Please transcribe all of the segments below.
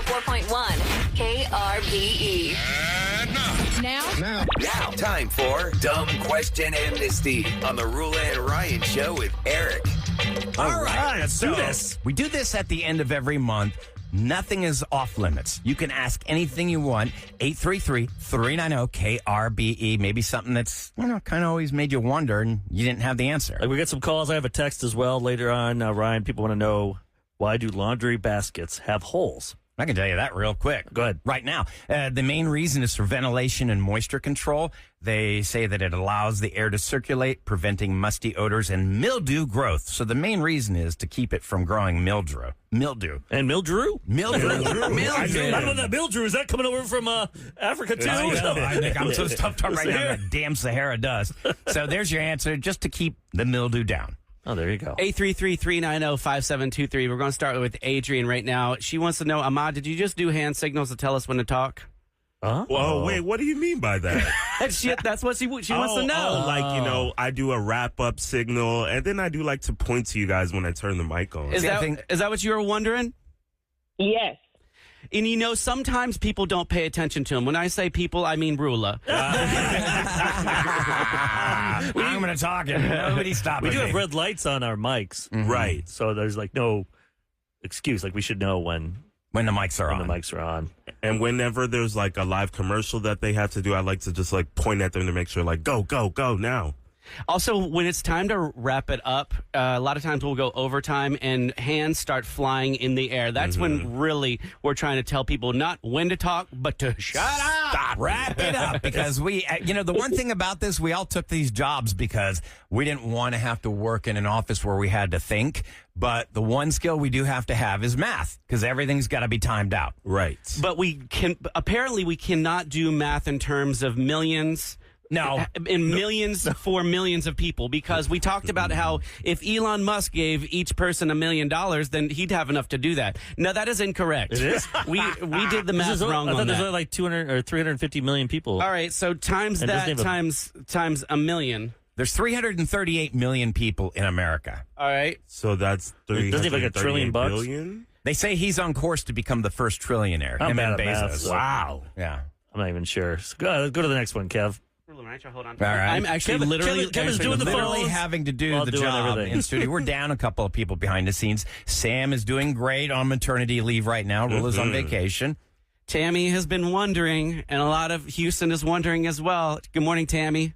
104.1 KRBE. Now, Time for Dumb Question Amnesty on the Roula and Ryan Show with Eric. All right, let's do this. We do this at the end of every month. Nothing is off limits. You can ask anything you want. 833-390-KRBE. Maybe something that's, kind of always made you wonder and you didn't have the answer. We get some calls. I have a text as well later on. Ryan, people want to know, why do laundry baskets have holes? I can tell you that real quick. Go ahead. Right now. The main reason is for ventilation and moisture control. They say that it allows the air to circulate, preventing musty odors and mildew growth. So the main reason is to keep it from growing mildew. And mildew? Mildew. I don't know that mildew. Is that coming over from Africa, too? I think I'm so stuffed up right now. That damn Sahara dust. So there's your answer, just to keep the mildew down. Oh, there you go. 833-390-5723. We're going to start with Adrian right now. She wants to know, Ahmad, did you just do hand signals to tell us when to talk? Huh? Whoa, wait, what do you mean by that? That's what she wants to know. I do a wrap-up signal, and then I do like to point to you guys when I turn the mic on. Is that what you were wondering? Yes. And sometimes people don't pay attention to them. When I say people, I mean Roula. I'm going to talk and nobody's stopping We do me. have red lights on our mics. Mm-hmm. Right. So there's no excuse. We should know when When the mics are on. the mics are on. And whenever there's a live commercial that they have to do, I like to just point at them to make sure go, go, go now. Also, when it's time to wrap it up, a lot of times we'll go overtime and hands start flying in the air. That's when really we're trying to tell people not when to talk, but to shut up. Stop. Wrap it up. Because the one thing about this, we all took these jobs because we didn't want to have to work in an office where we had to think. But the one skill we do have to have is math, because everything's got to be timed out. Right. But we cannot do math in terms of millions. No. In millions for millions of people, because we talked about how if Elon Musk gave each person $1 million, then he'd have enough to do that. No, that is incorrect. It is? We did the math wrong I on thought that. there's only 200 or 350 million people. All right, so times And that doesn't times a million. There's 338 million people in America. All right. So that's Doesn't he have like $1 trillion? billion? They say he's on course to become the first trillionaire. I'm Him bad and at math, Bezos. so- Wow. Yeah. I'm not even sure. So go to the next one, Kev. Hold on. All right. I'm actually Kevin's doing the literally phones having to do while the doing job everything. in studio. We're down a couple of people behind the scenes. Sam is doing great on maternity leave right now. Roula's on vacation. Tammy has been wondering, and a lot of Houston is wondering as well. Good morning, Tammy.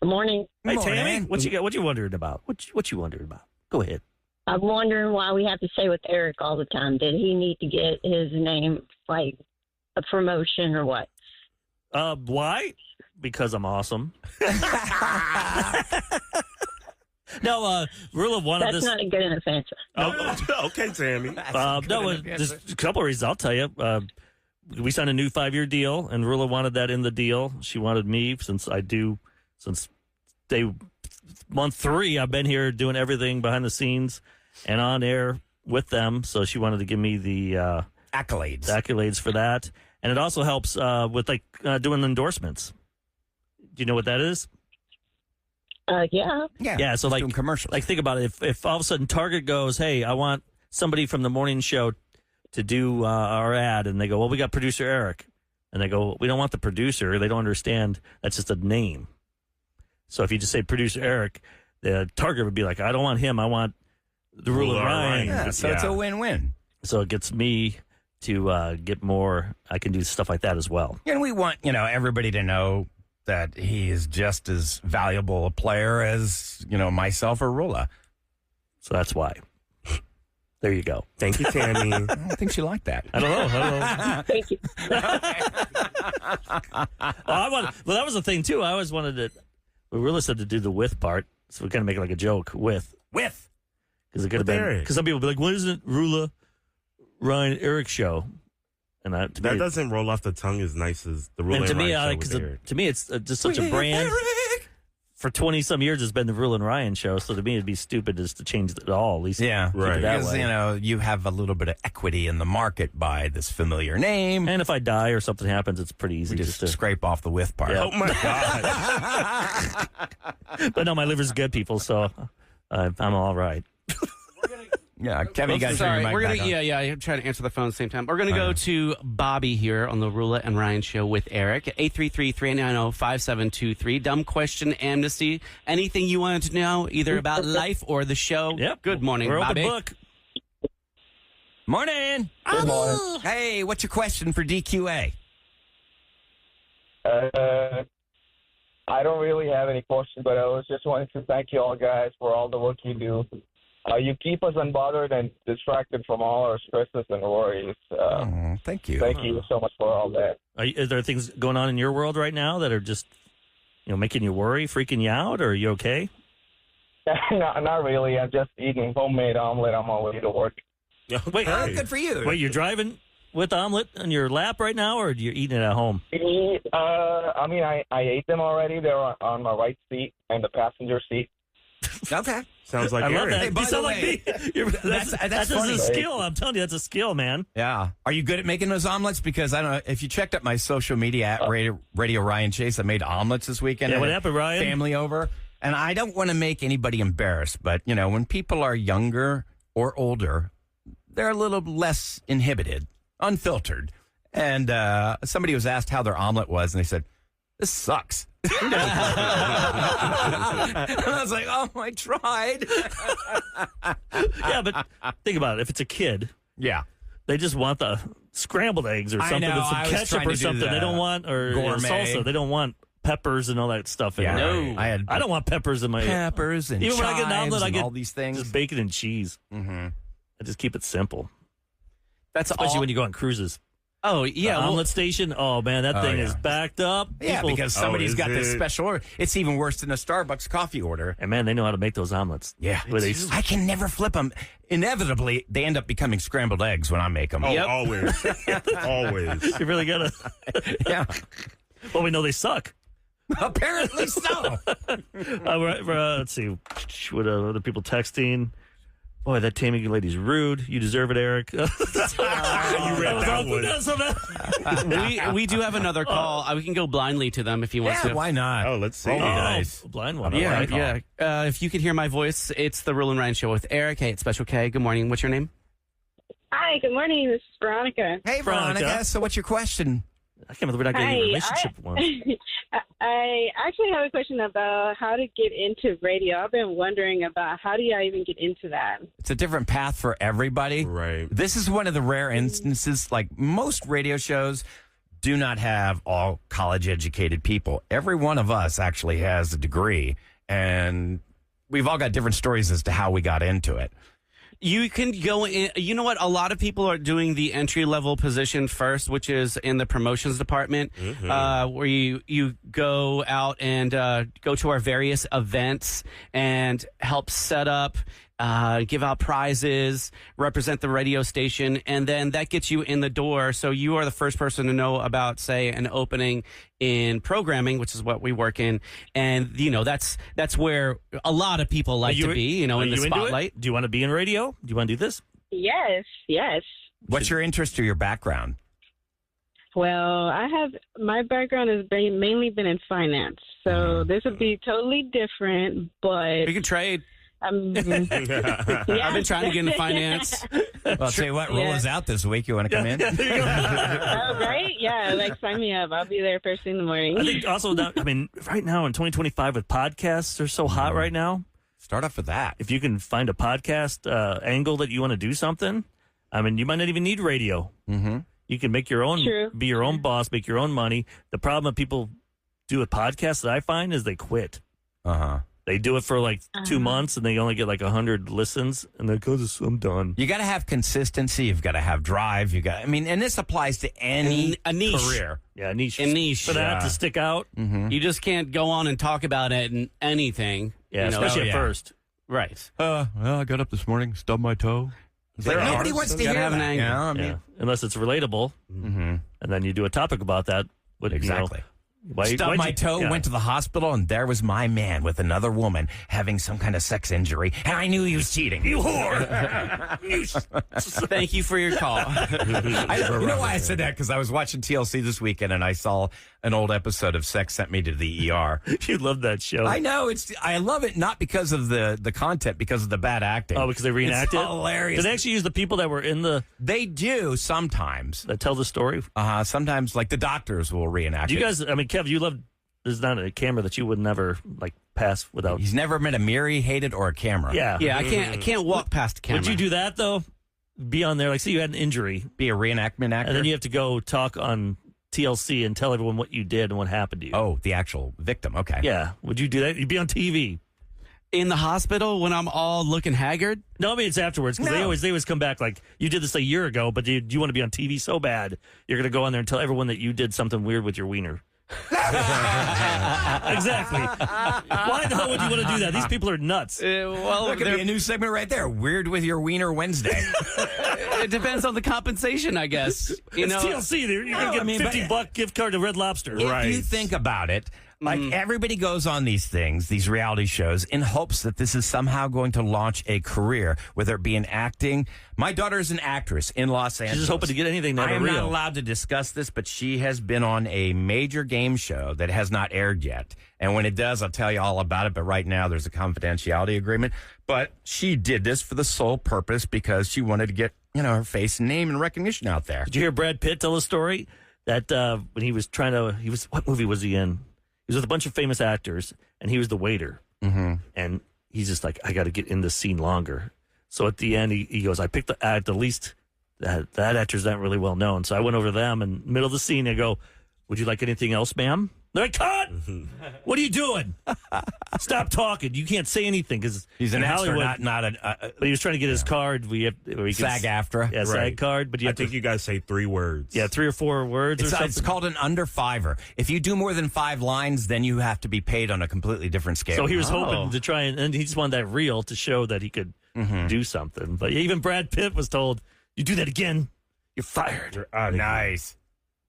Good morning. Hey, Morning. Tammy, what you wondering about? What you wondering about? Go ahead. I'm wondering why we have to say with Eric all the time. Did he need to get his name, a promotion or what? Why? Because I'm awesome. No, Roula wanted That's this. not a good enough answer. Okay, Tammy. There's a couple of reasons. I'll tell you. We signed a new 5-year deal, and Roula wanted that in the deal. She wanted me since day month 3. I've been here doing everything behind the scenes and on air with them. So she wanted to give me the accolades for that, and it also helps with doing endorsements. Do you know what that is? Yeah. Yeah, so doing commercials. think about it. If all of a sudden Target goes, hey, I want somebody from the morning show to do our ad, and they go, well, we got producer Eric. And they go, we don't want the producer. They don't understand. That's just a name. So if you just say producer Eric, the Target would be like, I don't want him. I want the Roula and Ryan. Yeah, so it's a win-win. So it gets me to get more. I can do stuff like that as well. And we want, everybody to know that he is just as valuable a player as, myself or Roula. So that's why. There you go. Thank you, Tammy. I don't think she liked that. I don't know. Thank you. Well, that was the thing, too. I always wanted to. We really said to do the with part, so we kind of make it like a joke. With. Because it could have been. Because some people would be like, what is it, Roula, Ryan, Eric show? And that doesn't roll off the tongue as nice as the Roula and to and me, Ryan show with Eric. to me, it's just such a brand. For 20-some years, it's been the Roula and Ryan show. So to me, it'd be stupid just to change it at all. At least keep it that Because, way. you have a little bit of equity in the market by this familiar name. And if I die or something happens, it's pretty easy just to scrape off the with part. Yeah. Oh, my God. But no, my liver's good, people, so I'm all right. Yeah, Kevin, you got to turn your mic we're gonna back on. I'm trying to answer the phone at the same time. We're gonna go to Bobby here on the Roula and Ryan show with Eric. 833-390-5723. Dumb question amnesty. Anything you wanted to know, either about life or the show? Yep. Good morning, We're Bobby. open book. Morning. Good morning. Hey, what's your question for DQA? I don't really have any questions, but I was just wanting to thank you all guys for all the work you do. You keep us unbothered and distracted from all our stresses and worries. Thank you. Thank you so much for all that. Is there things going on in your world right now that are just, making you worry, freaking you out, or are you okay? Not really. I'm just eating homemade omelet on my way to work. Wait, Good for you. wait, you're driving with omelet on your lap right now, or you're eating it at home? I ate them already. They're on my right seat and the passenger seat. Okay. Sounds like I love Eric. that. Hey, by You the sound like way, me. That's funny. a skill. I'm telling you, that's a skill, man. Yeah. Are you good at making those omelets? Because I don't know if you checked out my social media at Radio Ryan Chase. I made omelets this weekend. Yeah, what I had happened, Ryan? Family over. And I don't want to make anybody embarrassed, but, when people are younger or older, they're a little less inhibited, unfiltered. And somebody was asked how their omelet was, and they said, "This sucks." And I was like, "Oh, I tried." Yeah, but think about it. If it's a kid, Yeah. they just want the scrambled eggs or I something know, with some I was ketchup trying or to do something. They the don't want or gourmet. salsa. They don't want peppers and all that stuff in Yeah. there. I had I don't want peppers in my peppers and even when I get an chives omelet, I and get all these things. just bacon and cheese. Mm-hmm. I just keep it simple, That's especially all. when you go on cruises. Oh The yeah, omelet station. Oh man, that thing yeah. is backed up. Yeah, People- because somebody's is got this it? special order. It's even worse than a Starbucks coffee order. and man, they know how to make those omelets. Yeah. Where they I can never flip them. Inevitably, they end up becoming scrambled eggs when I make them. Oh, Yep. always. Always. you really gotta. Yeah. Well, we know they suck. Apparently so. Let's see. What other people texting? Boy, that taming lady's rude. You deserve it, Eric. You read that one. we do have another call. We can go blindly to them if you want Yeah, to. why not? Oh, let's see. Roll the dice. Blind one. Yeah, All right. yeah. If you could hear my voice, it's the Roula and Ryan show with Eric. Hey, it's Special K. Good morning. What's your name? Hi, good morning. This is Veronica. Hey, Veronica. Veronica. So what's your question? I can't believe we're not getting a relationship one. I actually have a question about how to get into radio. I've been wondering about how do I even get into that? It's a different path for everybody. Right. This is one of the rare instances, like most radio shows do not have all college educated people. Every one of us actually has a degree, and we've all got different stories as to how we got into it. You can go in. You know what? A lot of people are doing the entry level position first, which is in the promotions department, where you go out and go to our various events and help set up, give out prizes, represent the radio station, and then that gets you in the door. So you are the first person to know about, say, an opening in programming, which is what we work in, and that's where a lot of people like to be. Are In the you into it? spotlight. Do you want to be in radio? Do you want to do this? Yes, yes. What's your interest or your background? Well, my background has mainly been in finance, so this would be totally different, but We can trade. yeah. I've been trying to get into finance. Well, I'll tell you what, Yeah. Roula's out this week. You want to come in? Oh, right? Yeah, sign me up. I'll be there first thing in the morning. I think also, right now in 2025 with podcasts, they're so hot right now. Start off with that. If you can find a podcast angle that you want to do something, you might not even need radio. Mm-hmm. You can make your own, True. be your own boss, make your own money. The problem that people do with podcasts that I find is they quit. Uh-huh. They do it for like 2 months and they only get like 100 listens and they go, I'm done. You got to have consistency. You've got to have drive. And this applies to any A niche. career. Yeah, a niche. A niche. For that Yeah. to stick out. You just can't go on and talk about it and anything. Yeah, you know, especially Oh, at yeah. first. right. Well, I got up this morning, stubbed my toe. It's like, nobody wants to Gotta hear have an that. angle. You know? I mean, Yeah. Unless it's relatable. mhm. And then you do a topic about that. With, Exactly. Stubbed my toe, went to the hospital, and there was my man with another woman having some kind of sex injury, and I knew he was cheating. You whore! Thank you for your call. You know why I said that? Because I was watching TLC this weekend, and I saw an old episode of Sex Sent Me to the ER. You love that show. I know. I love it, not because of the content, because of the bad acting. Oh, because they reenact it's it? Hilarious. Do they actually use the people that were in the... They do, sometimes. That tell the story? Sometimes, like, the doctors will reenact Do you it. guys... I mean, Kev, you love... There's not a camera that you would never, like, pass without... He's never met a mirror he hated or a camera. Yeah. Yeah, I can't walk past a camera. Would you do that, though? Be on there, like, say you had an injury. Be a reenactment actor? And then you have to go talk on TLC and tell everyone what you did and what happened to you. Oh, the actual victim. Okay. Yeah. Would you do that? You'd be on TV. In the hospital when I'm all looking haggard? No, I mean, it's afterwards, because they always come back like, you did this a year ago, but you want to be on TV so bad, you're going to go on there and tell everyone that you did something weird with your wiener. Exactly. Why the hell would you want to do that? These people are nuts. Well, that could be a new segment right there. Weird with your wiener Wednesday. It depends on the compensation, I guess. It's TLC. You're going to get $50 gift card to Red Lobster. If you think about it, like everybody goes on these things, these reality shows, in hopes that this is somehow going to launch a career, whether it be in acting. My daughter is an actress in Los Angeles. She's just hoping to get anything that I am real. not allowed to discuss this, but she has been on a major game show that has not aired yet. And when it does, I'll tell you all about it. But right now, there's a confidentiality agreement. But she did this for the sole purpose because she wanted to get, her face and name and recognition out there. Did you hear Brad Pitt tell a story that when he was what movie was he in? He was with a bunch of famous actors, and he was the waiter. Mm-hmm. And he's just like, I got to get in this scene longer. So at the end, he goes, I picked the least, that actor's not really well known. So I went over to them, and middle of the scene, I go, would you like anything else, ma'am? They're like, cut! What are you doing? Stop talking. You can't say anything because he's an actor, Hollywood, not but he was trying to get his card. SAG-AFTRA. Yeah, SAG card. But I think you guys say 3 words. Yeah, 3 or 4 words. It's called an under fiver. If you do more than 5 lines, then you have to be paid on a completely different scale. So he was hoping to try and he just wanted that reel to show that he could do something. But even Brad Pitt was told, "You do that again, you're fired." You're out of nice.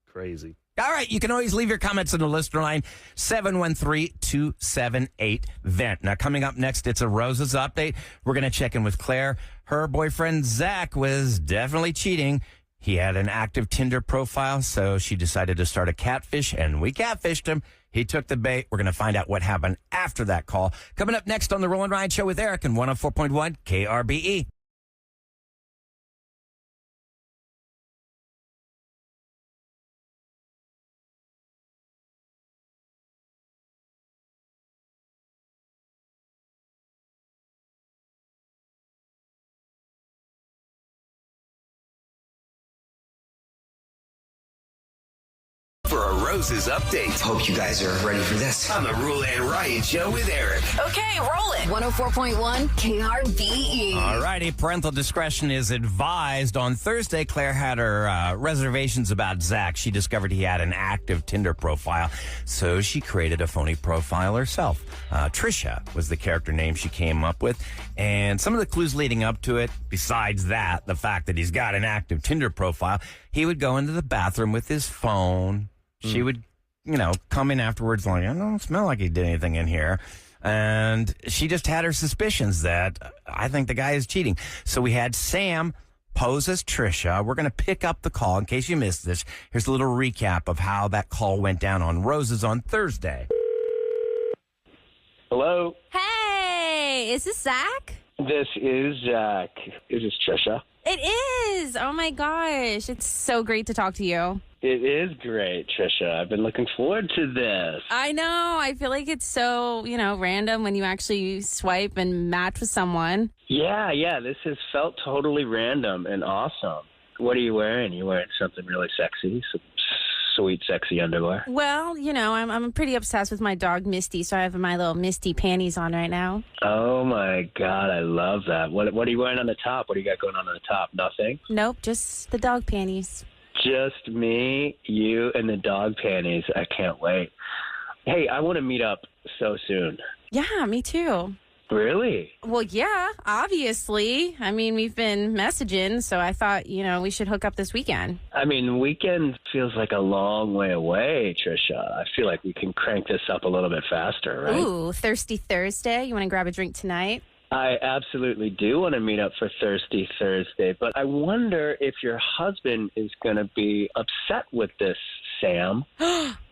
Here. Crazy. All right, you can always leave your comments on the listener line, 713-278-VENT. Now, coming up next, it's a Roses update. We're going to check in with Claire. Her boyfriend, Zach, was definitely cheating. He had an active Tinder profile, so she decided to start a catfish, and we catfished him. He took the bait. We're going to find out what happened after that call. Coming up next on the Roll and Ryan Show with Eric and 104.1 KRBE. For a Roses update. Hope you guys are ready for this. On the Roula and Ryan Show with Eric. Okay, roll it. 104.1 KRBE. All righty, parental discretion is advised. On Thursday, Claire had her reservations about Zach. She discovered he had an active Tinder profile, so she created a phony profile herself. Trisha was the character name she came up with, and some of the clues leading up to it, besides that, the fact that he's got an active Tinder profile, he would go into the bathroom with his phone. She would, come in afterwards like, I don't smell like he did anything in here. And she just had her suspicions that I think the guy is cheating. So we had Sam pose as Trisha. We're going to pick up the call in case you missed this. Here's a little recap of how that call went down on Roses on Thursday. Hello, Hey, is this Zach? this is Zach. Is this Trisha? It is. Oh my gosh. It's so great to talk to you. It is great, Trisha. I've been looking forward to this. I know. I feel like it's so, random when you actually swipe and match with someone. Yeah, this has felt totally random and awesome. What are you wearing? You wearing something really sexy? Some sweet, sexy underwear? Well, I'm pretty obsessed with my dog, Misty, so I have my little Misty panties on right now. Oh, my God. I love that. What are you wearing on the top? What do you got going on the top? Nothing? Nope, just the dog panties. Just me, you, and the dog panties. I can't wait. Hey, I want to meet up so soon. Yeah, me too. Really? Well, yeah, obviously. I mean, we've been messaging, so I thought, we should hook up this weekend. I mean, weekend feels like a long way away, Trisha. I feel like we can crank this up a little bit faster, right? Ooh, Thirsty Thursday. You want to grab a drink tonight? I absolutely do want to meet up for Thirsty Thursday, but I wonder if your husband is going to be upset with this, Sam.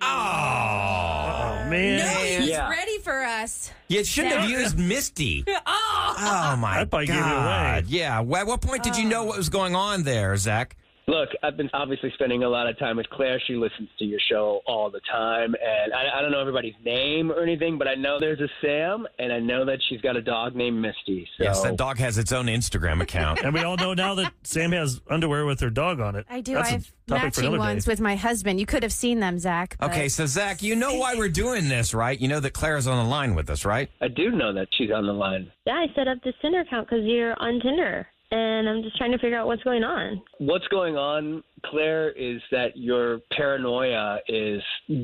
Oh, man. No, he's Yeah. ready for us. You shouldn't have used Misty. Oh, my That probably gave it God. away. Yeah. Well, at what point did you know what was going on there, Zach? Look, I've been obviously spending a lot of time with Claire. She listens to your show all the time, and I don't know everybody's name or anything, but I know there's a Sam, and I know that she's got a dog named Misty. So. Yes, that dog has its own Instagram account. And we all know now that Sam has underwear with her dog on it. I do. That's I a have topic for matching another ones day. with my husband. You could have seen them, Zach. but- Okay, so Zach, you know why we're doing this, right? You know that Claire's on the line with us, right? I do know that she's on the line. Yeah, I set up this Tinder account because you're on Tinder, and I'm just trying to figure out what's going on. What's going on, Claire, is that your paranoia is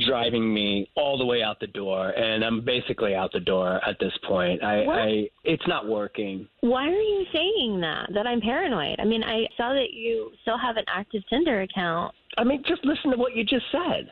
driving me all the way out the door, and I'm basically out the door at this point. It's not working. Why are you saying that I'm paranoid? I mean, I saw that you still have an active Tinder account. I mean, just listen to what you just said.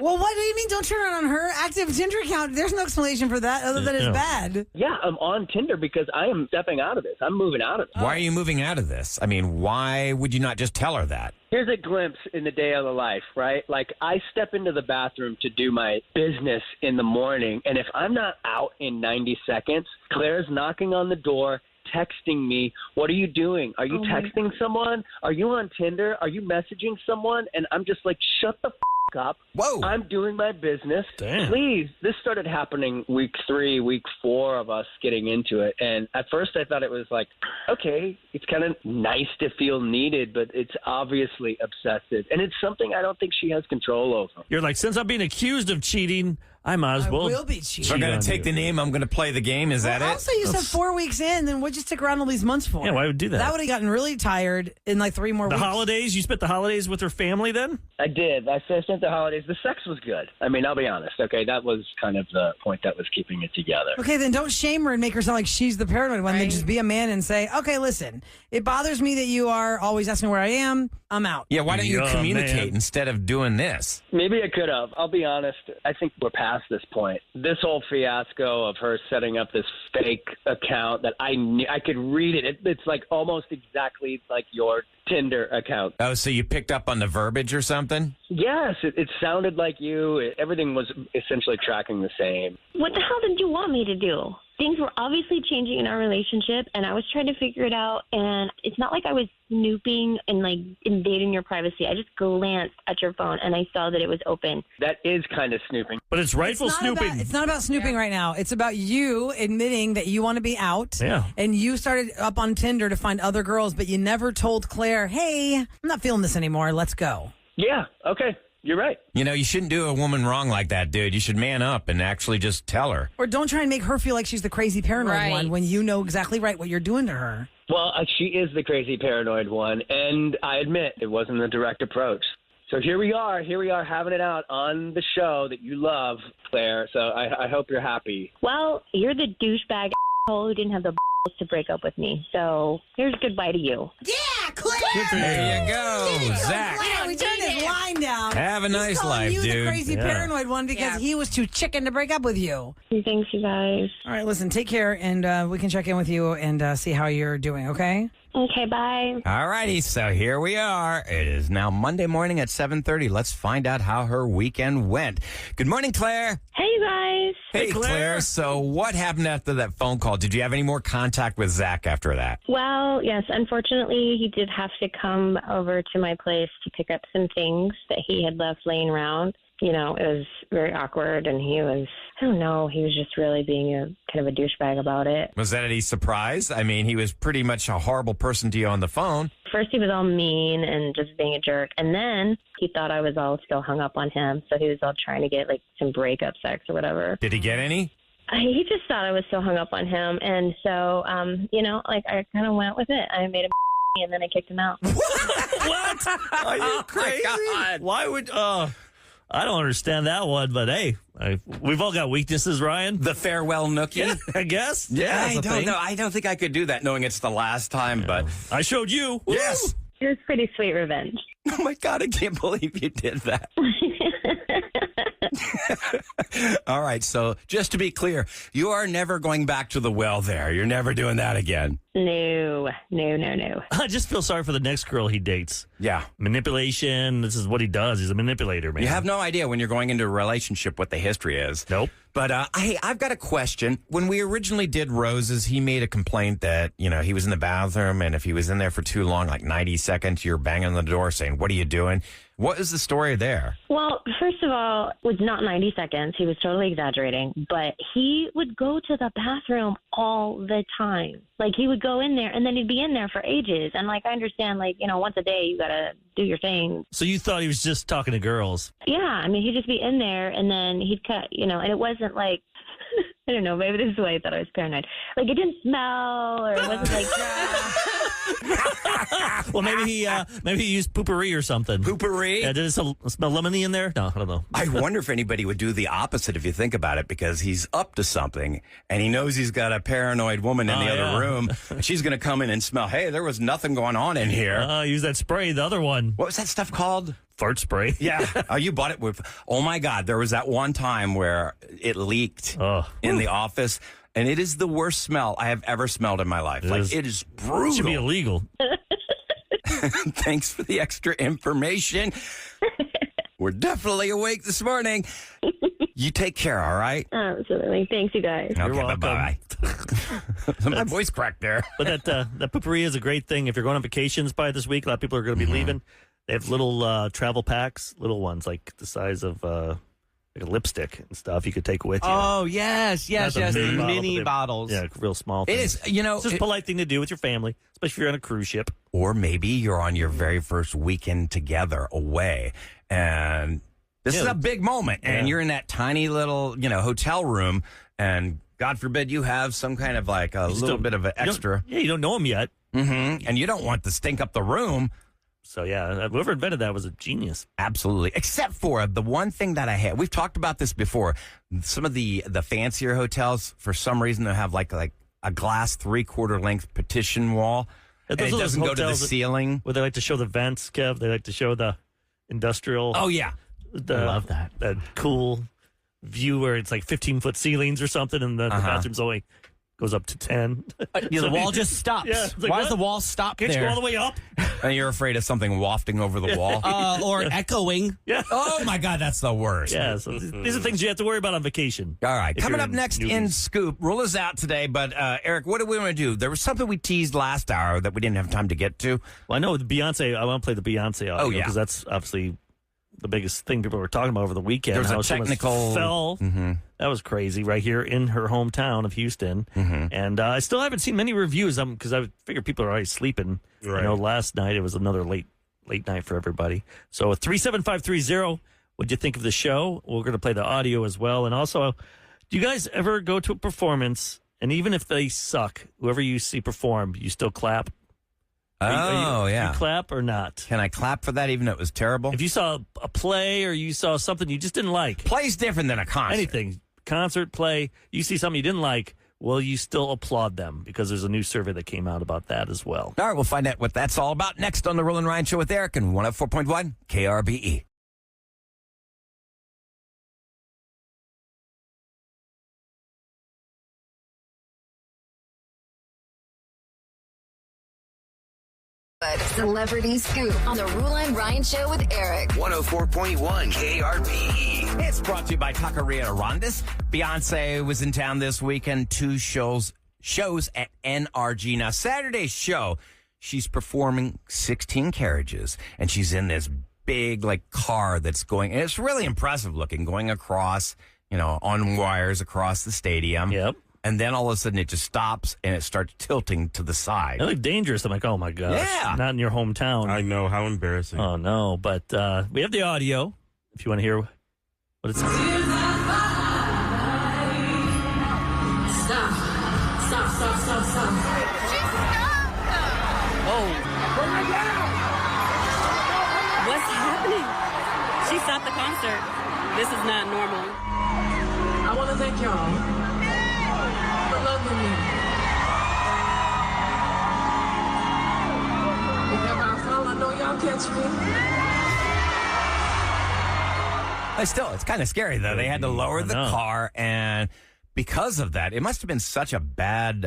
Well, what do you mean don't turn it on her active Tinder account? There's no explanation for that other than it's bad. Yeah, I'm on Tinder because I am stepping out of this. I'm moving out of it. Why are you moving out of this? I mean, why would you not just tell her that? Here's a glimpse in the day of the life, right? Like, I step into the bathroom to do my business in the morning, and if I'm not out in 90 seconds, Claire's knocking on the door, texting me, what are you doing? Are you texting someone? Are you on Tinder? Are you messaging someone? And I'm just like, shut the up. Whoa. I'm doing my business. Damn. Please. This started happening week 3, week 4 of us getting into it. And at first I thought it was like, okay, it's kind of nice to feel needed, but it's obviously obsessive. And it's something I don't think she has control over. You're like, since I'm being accused of cheating, I might as well. I will be cheating. So I'm going on to take you. the name, I'm going to play the game. Is that it? Also, you said 4 weeks in, then what'd you stick around all these months for? Yeah, why would you do that? That would have gotten really tired in like 3 more The weeks. holidays? You spent the holidays with her family then? I did. I spent the holidays. The sex was good. I mean, I'll be honest. Okay, that was kind of the point that was keeping it together. Okay, then don't shame her and make her sound like she's the paranoid one. Then just be a man and say, okay, listen, it bothers me that you are always asking where I am. I'm out. Yeah, why don't you Yeah, communicate man. instead of doing this? Maybe I could have. I'll be honest. I think we're past this point. This whole fiasco of her setting up this fake account that I could read it. It's like almost exactly like your Tinder account. Oh, so you picked up on the verbiage or something? Yes, it sounded like you. Everything was essentially tracking the same. What the hell did you want me to do? Things were obviously changing in our relationship, and I was trying to figure it out. And it's not like I was snooping and like invading your privacy. I just glanced at your phone, and I saw that it was open. That is kind of snooping. But it's rightful snooping. It's not about snooping right now. It's about you admitting that you want to be out. Yeah. And you started up on Tinder to find other girls, but you never told Claire, hey, I'm not feeling this anymore. Let's go. Yeah, okay. You're right. You know, you shouldn't do a woman wrong like that, dude. You should man up and actually just tell her. Or don't try and make her feel like she's the crazy paranoid Right. one when you know exactly right what you're doing to her. Well, she is the crazy paranoid one, and I admit it wasn't a direct approach. So here we are having it out on the show that you love, Claire. So I hope you're happy. Well, you're the douchebag asshole who didn't have the balls to break up with me. So here's goodbye to you. Yeah, Claire! There you go, Zach. Claire, we turned his line down. Have a He's nice calling life, you dude. the crazy Yeah. paranoid one because he was too chicken to break up with you. Thanks, you guys. All right, listen, take care, and we can check in with you and see how you're doing, okay? Okay, bye. All righty, so here we are. It is now Monday morning at 7:30. Let's find out how her weekend went. Good morning, Claire. Hey, you guys. Hey, Claire. So what happened after that phone call? Did you have any more contact with Zach after that? Well, yes, unfortunately, he did have to come over to my place to pick up some things that he had left laying around. You know, it was very awkward, and he was, I don't know, he was just really being a kind of a douchebag about it. Was that any surprise? I mean, he was pretty much a horrible person to you on the phone. First, he was all mean and just being a jerk, and then he thought I was all still hung up on him, so he was all trying to get, like, some breakup sex or whatever. Did he get any? He just thought I was still hung up on him, and so, you know, like, I kind of went with it. I made him and then I kicked him out. What? Are you crazy? Why would... I don't understand that one, but hey, we've all got weaknesses, Ryan. The farewell nookie? Yeah, I guess. Yeah, I don't know. I don't think I could do that knowing it's the last time, but I showed you. Yes. It was pretty sweet revenge. Oh my God, I can't believe you did that. All right, so just to be clear, you are never going back to the well there. You're never doing that again. No. I just feel sorry for the next girl he dates. Yeah. Manipulation. This is what he does. He's a manipulator, man. You have no idea when you're going into a relationship what the history is. Nope. But hey, I've got a question. When we originally did Roses, he made a complaint that, he was in the bathroom, and if he was in there for too long, like 90 seconds, you're banging on the door saying, "What are you doing?" What is the story there? Well, first of all, it was not 90 seconds. He was totally exaggerating. But he would go to the bathroom all the time. Like, he would go in there, and then he'd be in there for ages. And, I understand, once a day you got to do your thing. So you thought he was just talking to girls? Yeah. He'd just be in there, and then he'd cut, and it wasn't like, I don't know, maybe this is why I thought I was paranoid. It didn't smell, or it wasn't like... Well, maybe he used poopery or something. Poopery? Yeah, did it smell lemony in there? No, I don't know. I wonder if anybody would do the opposite if you think about it, because he's up to something, and he knows he's got a paranoid woman in the other room. And she's going to come in and smell, hey, there was nothing going on in here. Use that spray, the other one. What was that stuff called? Fart spray. Yeah. You bought it with, oh my God, there was that one time where it leaked in the office, and it is the worst smell I have ever smelled in my life. It is brutal. It should be illegal. Thanks for the extra information. We're definitely awake this morning. You take care, all right? Absolutely. Thanks, you guys. You're Okay, welcome. bye-bye. My voice cracked there. But that poopery is a great thing. If you're going on vacations by this week, a lot of people are going to be leaving. They have little travel packs, little ones like the size of like a lipstick and stuff you could take with you. Oh, yes. The mini bottles. Yeah, real small It things. is, It's just a polite thing to do with your family, especially if you're on a cruise ship. Or maybe you're on your very first weekend together away, and this is a big moment, and you're in that tiny little, hotel room, and God forbid you have some kind of a little bit of an extra. You don't know them yet. Mm-hmm. And you don't want to stink up the room. So, yeah, whoever invented that was a genius. Absolutely. Except for the one thing that I had. We've talked about this before. Some of the fancier hotels, for some reason, they have like a glass 3/4 length partition wall. And it doesn't go to the ceiling. Where they like to show the vents, Kev. They like to show the industrial. Oh, yeah. I love that. That cool view where it's like 15-foot ceilings or something, and the bathroom's only goes up to 10. The wall just stops. Yeah, Why does the wall stop Can't there? you go all the way up? And you're afraid of something wafting over the wall. Or echoing. Yeah. Oh, my God, that's the worst. Yeah, so these are things you have to worry about on vacation. All right, coming up next in Scoop, Roula's out today, but Eric, what do we want to do? There was something we teased last hour that we didn't have time to get to. Well, I know the Beyonce, I want to play the Beyonce audio. Oh, yeah. Because that's obviously the biggest thing people were talking about over the weekend. There was How a technical... fell. Mm-hmm. That was crazy right here in her hometown of Houston. Mm-hmm. And I still haven't seen many reviews because I figure people are already sleeping. Right. I know last night it was another late night for everybody. So 37530, what'd you think of the show? We're going to play the audio as well. And also, do you guys ever go to a performance, and even if they suck, whoever you see perform, you still clap? Yeah. You clap or not? Can I clap for that even though it was terrible? If you saw a play or you saw something you just didn't like. Play's different than a concert. Anything. Concert, play. You see something you didn't like, will you still applaud them? Because there's a new survey that came out about that as well. All right, we'll find out what that's all about next on the Roula and Ryan Show with Eric and 104.1 KRBE. Celebrity Scoop on the Roula and Ryan Show with Eric. 104.1 KRBE. It's brought to you by Taqueria Rondas. Beyonce was in town this weekend. 2 shows at NRG. Now, Saturday's show, she's performing 16 carriages, and she's in this big, car that's going, and it's really impressive looking, going across, on wires across the stadium. Yep. And then all of a sudden it just stops and it starts tilting to the side. They look dangerous. I'm like, oh my gosh. Yeah. Not in your hometown. I know. How embarrassing. Oh no. But we have the audio if you want to hear what it's. Stop. What's happening? She stopped the concert. concert. This is not normal. I want to thank y'all for loving me. If ever I fall, I know y'all catch me. Still, it's kind of scary, though. They had to lower the car, and because of that, it must have been such a bad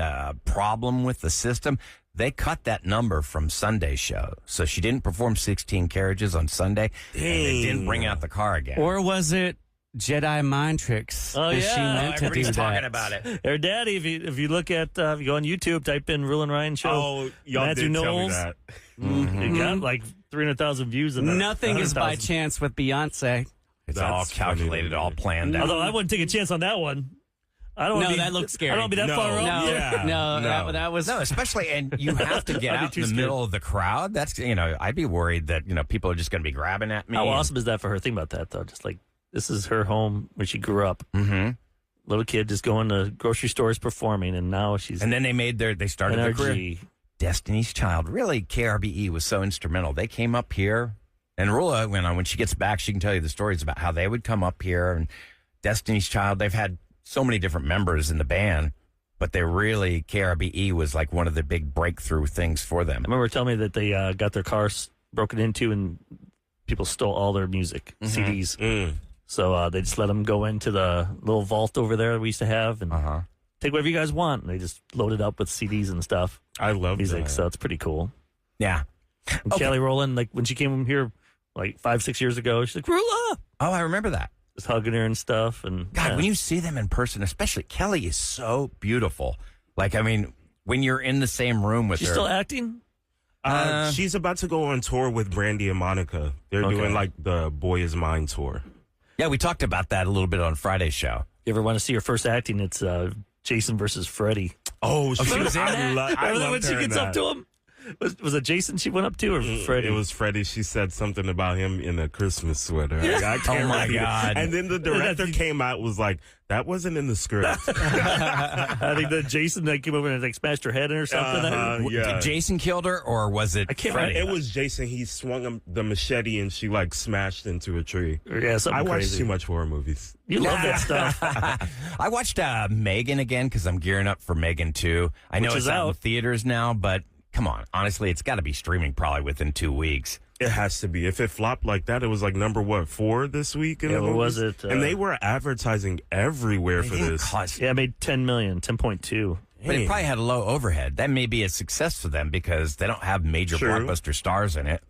problem with the system. They cut that number from Sunday's show. So she didn't perform 16 carriages on Sunday, and they didn't bring out the car again. Or was it Jedi mind tricks? Oh, yeah. She meant to do talking that. about it. Her daddy, if you look at, if you go on YouTube, type in Rule and Ryan Show. Oh, y'all Matthew did Knowles. tell me that. It got like 300,000 views. In Nothing is by chance with Beyonce. It's all calculated, all planned out. Although I wouldn't take a chance on that one. I don't. No, that looks scary. I don't want to be that far up. No, that was especially, and you have to get out in the middle of the crowd. That's I'd be worried that people are just going to be grabbing at me. How awesome is that for her? Think about that though. Just like this is her home where she grew up. Mm-hmm. Little kid just going to grocery stores performing, and now she's. And then they started their career. Destiny's Child. Really, KRBE was so instrumental. They came up here, and Roula, when she gets back, she can tell you the stories about how they would come up here. And Destiny's Child, they've had so many different members in the band, but KRBE was like one of the big breakthrough things for them. I remember telling me that they got their cars broken into and people stole all their music, CDs. Mm. So they just let them go into the little vault over there we used to have and take whatever you guys want. And they just loaded up with CDs and stuff. I love music, that. so it's pretty cool. Yeah. And Kelly Rowland, like when she came here like 5-6 years ago, she's like, Roula! Oh, I remember that. Just hugging her and stuff. And God, when you see them in person, especially Kelly is so beautiful. Like, I mean, when you're in the same room with she's her. Still acting? She's about to go on tour with Brandy and Monica. They're doing like the Boy Is Mine tour. Yeah, we talked about that a little bit on Friday's show. You ever want to see her first acting? It's Jason versus Freddy. Oh, she was in that? I love when she gets up to him. Was it Jason she went up to or Freddie? It was Freddie. She said something about him in a Christmas sweater. I can't Oh, my remember. God. And then the director came out was like, that wasn't in the script. I think that Jason came over and like smashed her head in or something. Did Jason killed her or was it Freddie? It was Jason. He swung the machete and she like smashed into a tree. Yeah, something I watch crazy. too much horror movies. You love that stuff. I watched Megan again because I'm gearing up for Megan 2. I know Which it's is out in out. theaters now, but come on. Honestly, it's got to be streaming probably within 2 weeks. It has to be. If it flopped like that, it was like number 4 this week? Yeah, what was it? And they were advertising everywhere for this. Yeah, it made 10 million, 10.2. But it probably had a low overhead. That may be a success for them because they don't have major blockbuster stars in it.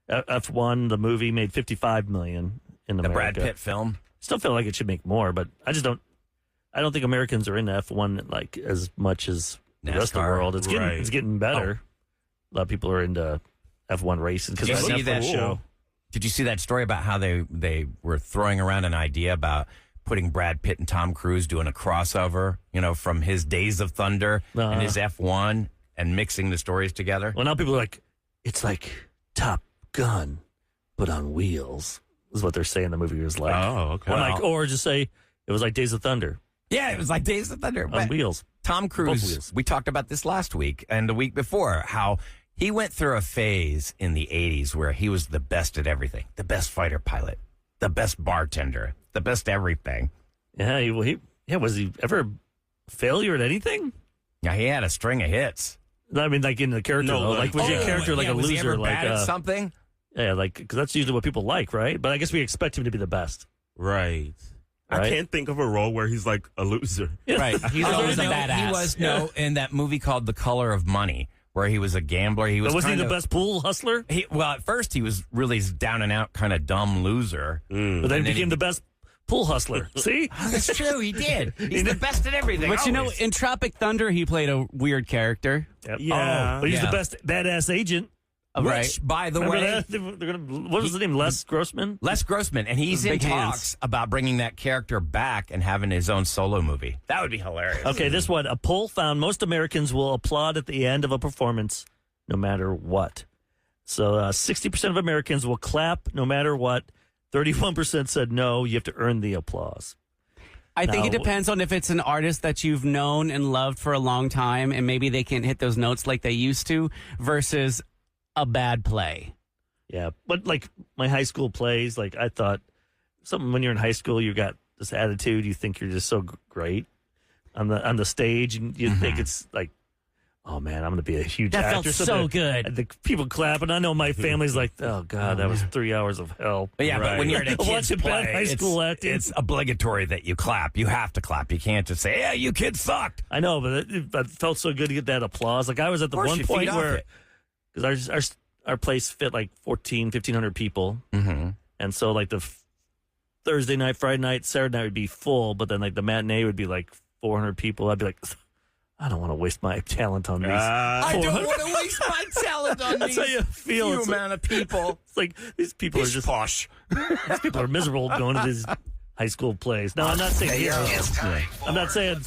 F1, the movie, made 55 million in America. The Brad Pitt film. Still feel like it should make more, but I don't think Americans are into F1 like as much as the rest of the NASCAR. world. It's getting better. A lot of people are into F1 racing because Did you that's see that show. Did you see that story about how they were throwing around an idea about putting Brad Pitt and Tom Cruise doing a crossover, from his Days of Thunder and his F1 and mixing the stories together? Well, now people are like, it's like Top Gun, but on wheels, is what they're saying the movie was like. Oh, okay. I'm like, or just say it was like Days of Thunder. Yeah, it was like Days of Thunder. On wheels. Tom Both Cruise, wheels. we talked about this last week and the week before, how he went through a phase in the 80s where he was the best at everything, the best fighter pilot, the best bartender, the best everything. Yeah, was he ever a failure at anything? Yeah, he had a string of hits. I mean, like in the character, though. Like, was he a character like a was loser? he ever like bad at something? Yeah, like, because that's usually what people like, right? But I guess we expect him to be the best. Right. I Right? can't think of a role where he's like a loser. Right. He's always a badass. He was in that movie called The Color of Money, where he was a gambler. He was But was he kind the of- best pool hustler? Well, at first he was really down and out, kind of dumb loser. But then And he then became the best pool hustler. See? That's true. He did. He's the best at everything. But always. in Tropic Thunder, he played a weird character. Yep. Yeah. But he's Yeah. the best badass agent. Which, by the Remember way, that? They're gonna, what was his name? Les Grossman? Les Grossman, and he's in Big hands. talks about bringing that character back and having his own solo movie. That would be hilarious. Okay, this one. A poll found most Americans will applaud at the end of a performance, no matter what. So 60% of Americans will clap no matter what. 31% said no, you have to earn the applause. I think Now- it depends on if it's an artist that you've known and loved for a long time and maybe they can't hit those notes like they used to versus a bad play. Yeah, but like my high school plays, like I thought something when you're in high school, you got this attitude. You think you're just so great on the stage, and you think it's like, oh man, I'm going to be a huge That actor. felt so good. And the people clapping. I know my family's like, oh God, that was 3 hours of hell. Yeah, but when you're at a kid's Watching play, high school acting. it's obligatory that you clap. You have to clap. You can't just say, yeah, you kids sucked. I know, but it felt so good to get that applause. Like I was at the one point where, because our place fit like 1,500 people. Mm-hmm. And so like the Thursday night, Friday night, Saturday night would be full, but then like the matinee would be like 400 people. I'd be like, I don't want to waste my talent on these. I don't want to waste my talent on That's these how you feel. few It's amount of people. It's like these people are just posh. These people are miserable going to these high school plays. No, I'm not saying here. I'm not saying.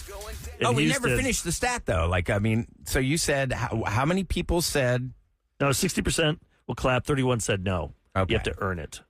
Oh, we Houston. never finished the stat though. Like, I mean, so you said how many people said no? 60% will clap. 31 said no. Okay. You have to earn it.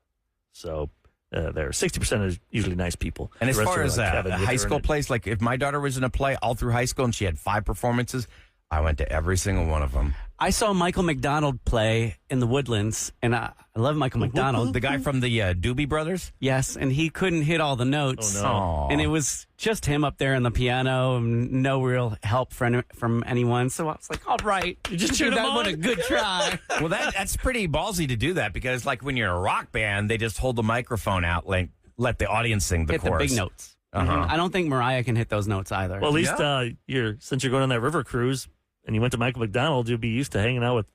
So there, 60% is usually nice people. And as The rest far are as like, Kevin, a you have high to earn school it. plays, like if my daughter was in a play all through high school and she had 5 performances, I went to every single one of them. I saw Michael McDonald play in the Woodlands, and I love Michael McDonald. The guy from the Doobie Brothers? Yes, and he couldn't hit all the notes. Oh, no. Aw. And it was just him up there on the piano, and no real help from anyone. So I was like, all right. You just cheered him that on? was a good try. Well, that's pretty ballsy to do that because, like, when you're in a rock band, they just hold the microphone out, like, let the audience sing the Hit chorus. the big notes. Uh-huh. I don't think Mariah can hit those notes either. Well, at least since you're going on that river cruise and you went to Michael McDonald, you'll be used to hanging out with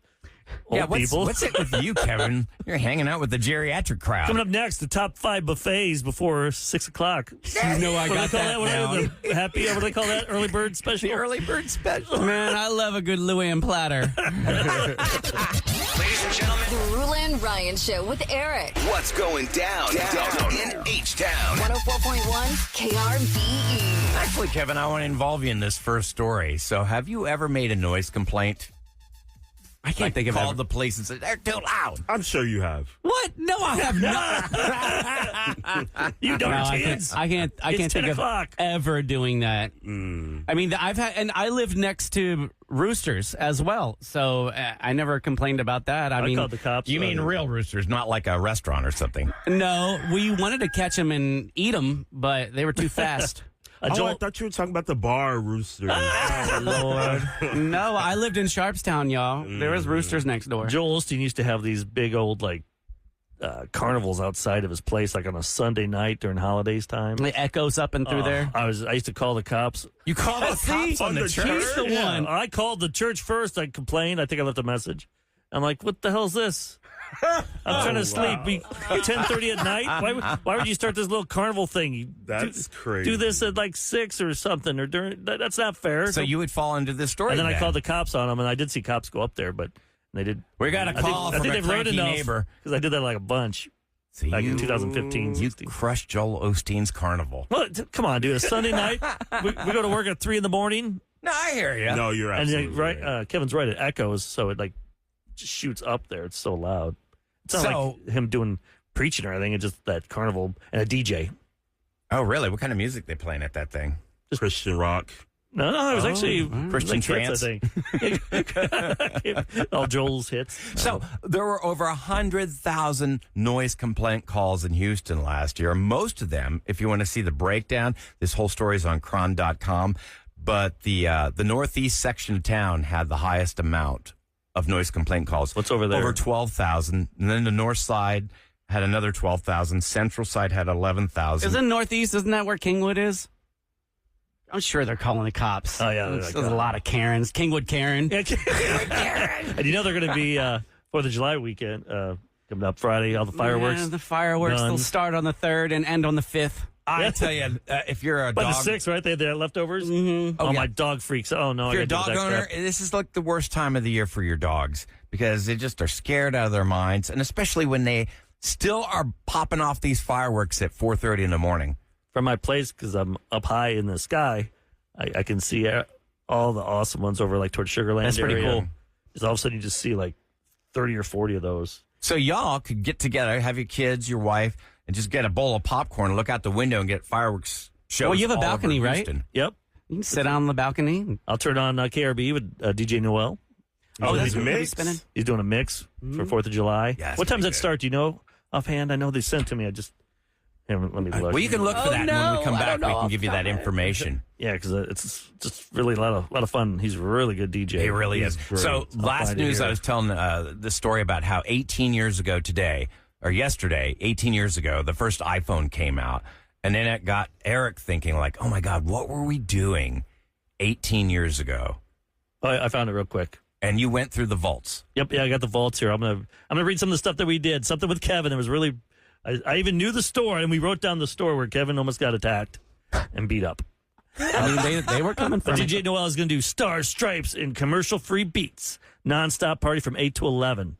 old people. What's it with you, Kevin? You're hanging out with the geriatric crowd. Coming up next, the top 5 buffets before 6 o'clock. You know I got that down. What do they call that? Early bird special? The early bird special. Man, I love a good Luann platter. Ladies and gentlemen, The Roula and Ryan Show with Eric. what's going down in H-Town? 104.1 KRBE. Actually, Kevin, I want to involve you in this first story. So, have you ever made a noise complaint? I can't think of called the police and said, they're too loud. I'm sure you have. What? No, I have not. You don't, No, kids. I can't It's think 10 of o'clock. ever doing that. I mean, I lived next to roosters as well, so I never complained about that. I mean, called the cops. You mean real roosters, not like a restaurant or something? no, we wanted to catch them and eat them, but they were too fast. I thought you were talking about the bar rooster. Lord, no, I lived in Sharpstown, y'all. There was roosters next door. Joel Osteen used to have these big old carnivals outside of his place, like on a Sunday night during holidays time. It echoes up and through there. I used to call the cops. You called the cops on the church? He's the one. I called the church first. I complained. I think I left a message. I'm like, what the hell is this? I'm trying to sleep. 10:30 at night. Why would you start this little carnival thing? That's crazy. Do this at like 6 or something, or during. That's not fair. So you would fall into this story. And then I called the cops on them, and I did see cops go up there, but they did. We got a call from a cranky neighbor because I did that like a bunch. So back in 2015. You crushed Joel Osteen's carnival. Well, come on, dude. A Sunday night, we go to work at 3 a.m. No, I hear you. No, you're absolutely And right. Kevin's right. It echoes, so it like just shoots up there. It's so loud. It's not like him doing preaching or anything. It's just that carnival and a DJ. Oh, really? What kind of music they playing at that thing? Just Christian rock. No, it was actually Christian hits, trance. I think. All Joel's hits. So there were over 100,000 noise complaint calls in Houston last year. Most of them, if you want to see the breakdown, this whole story is on cron.com. But the northeast section of town had the highest amount of noise complaint calls. What's over there? Over 12,000. And then the north side had another 12,000. Central side had 11,000. Isn't Northeast? Isn't that where Kingwood is? I'm sure they're calling the cops. Oh, yeah. There's a lot of Karens. Kingwood Karen. Yeah, and you know they're going to be 4th of July weekend coming up Friday. All the fireworks. Yeah, the fireworks will start on the 3rd and end on the 5th. I tell you, if you're a By dog... the 6th, right? They had their leftovers? Mm-hmm. Oh, my dog freaks. Oh, no. If you're a dog owner, this is like the worst time of the year for your dogs because they just are scared out of their minds, and especially when they still are popping off these fireworks at 4:30 in the morning. From my place, because I'm up high in the sky, I can see all the awesome ones over like towards Sugarland That's pretty area. cool. Just all of a sudden you just see like 30 or 40 of those. So y'all could get together, have your kids, your wife, and just get a bowl of popcorn, look out the window, and get fireworks shows. Well, you have a all over balcony, right? Houston. Yep. You can sit on the balcony. I'll turn on KRB with DJ Noel. Oh, that's He's he's spinning. He's doing a mix for 4th of July. Yeah, What time does pretty that good. start? Do you know offhand? I know they sent to me. Here, let me look. Well, you can look for that. And when we come back, we can give you that information. Yeah, because it's just really a lot of fun. He's a really good DJ. He really is. So last news, I was telling the story about how 18 years ago today, or yesterday, 18 years ago, the first iPhone came out. And then it got Eric thinking like, oh my God, what were we doing 18 years ago? I found it real quick. And you went through the vaults. Yep, yeah, I got the vaults here. I'm gonna read some of the stuff that we did. Something with Kevin. It was really, I even knew the store, and we wrote down the store where Kevin almost got attacked and beat up. I mean, they were coming from DJ Noel is going to do Stars, Stripes, and commercial-free beats. Non-stop party from 8 to 11.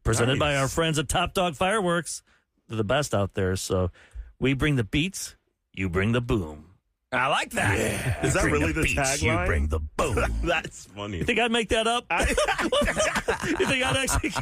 Presented by our friends at Top Dog Fireworks. They're the best out there, so... We bring the beats, you bring the boom. I like that. Yeah. Is that really the tagline? You bring the boom. That's funny. You think I'd make that up? You think I'd actually...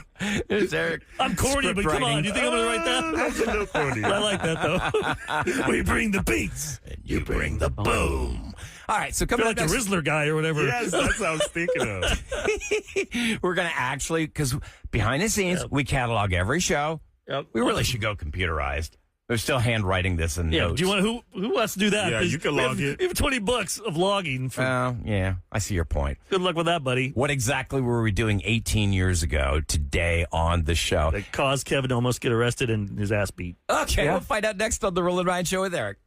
It's Eric. I'm corny, but come on. You think I'm going to write that? That's a little corny. I like that, though. We bring the beats, and you bring the boom. All right, so coming like the Rizzler guy or whatever. Yes, that's what I was thinking of. We're going to actually, because behind the scenes, we catalog every show. Yep. We really should go computerized. We're still handwriting this in notes. Do you want who wants to do that? Yeah, you can log it. You have $20 of logging. Yeah, I see your point. Good luck with that, buddy. What exactly were we doing 18 years ago today on the show? That caused Kevin to almost get arrested and his ass beat. Okay, we'll find out next on the Roula and Ryan Show with Eric.